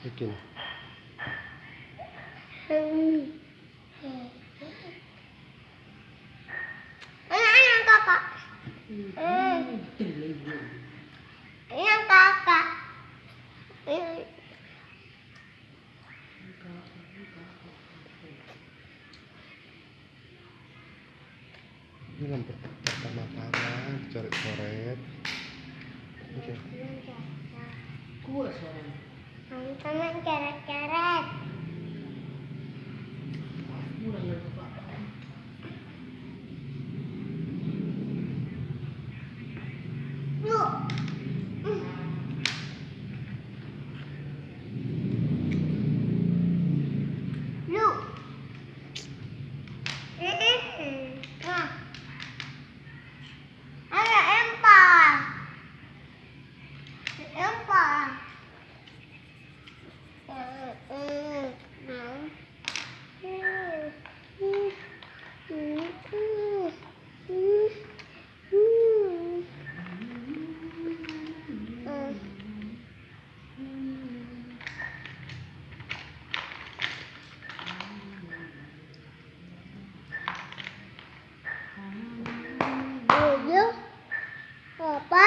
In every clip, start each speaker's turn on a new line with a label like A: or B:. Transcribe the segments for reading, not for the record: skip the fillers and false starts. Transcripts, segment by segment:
A: Bikin.
B: Anak kakak. Anak kakak.
A: Ini lampu pertama-tama coret-coret. Oke.
C: Kuat suaranya.
B: Teman-teman coret-coret.
C: Mulai ya Bapak.
B: Yuk. Yuk. Nah. Ada empal. Empal. Papa,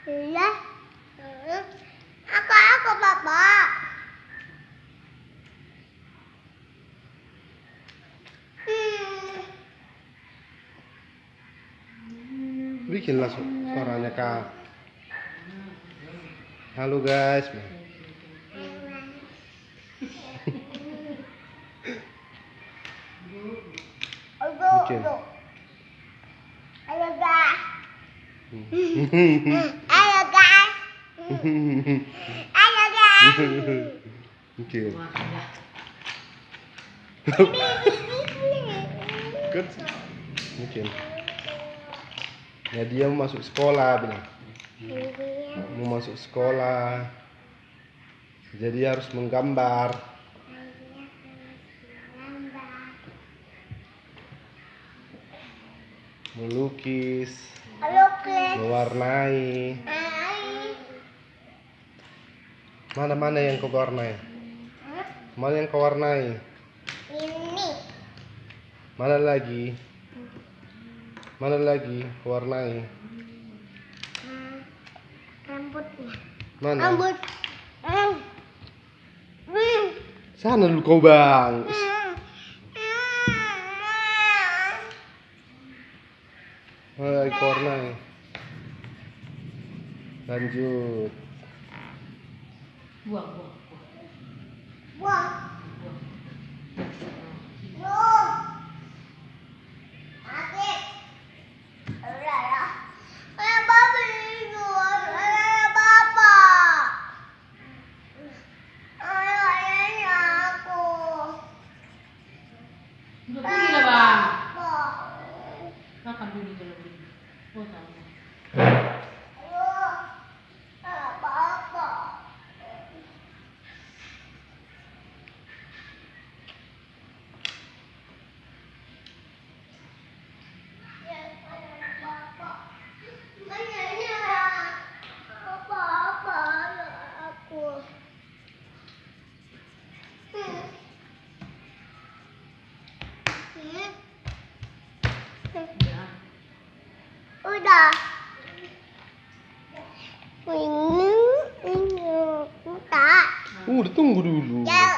B: iya, aku papa.
A: Bikinlah suaranya Kak. Halo guys. Bikin.
B: Halo guys. Halo guys. Halo guys.
A: Bikin. Good. Bikin. Ya dia mau masuk sekolah bilang. Mau masuk sekolah. Jadi harus menggambar. Melukis. Mewarnai. Mana yang kau warnai? Mana yang kau warnai?
B: Ini.
A: Mana lagi? Mana lagi kau warnai?
B: Rambutnya.
A: Mana?
B: Rambut.
A: Sana dulu kau bang. Mana lagi kau warnai? Lanjut.
C: Buang.
B: Wah. Loh. Adik. Udah ya. Kayak babi itu. Kayak bapak. Ayahnya aku.
C: Udah pergi lah Bang.
B: Bapak.
C: Makan dulu kalau begini. Oh tahu.
B: Ayo. Bapak.
C: Ya.
B: Udah. Ini udah.
A: Udah tunggu dulu.
B: Ya,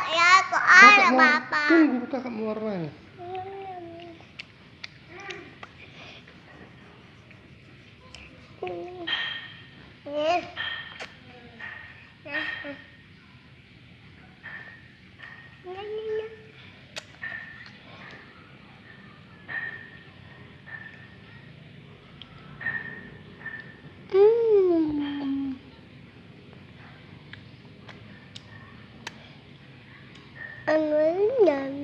B: kok ada
A: mau
B: bapak.
A: tunggu kakak mewarnai.
B: Angin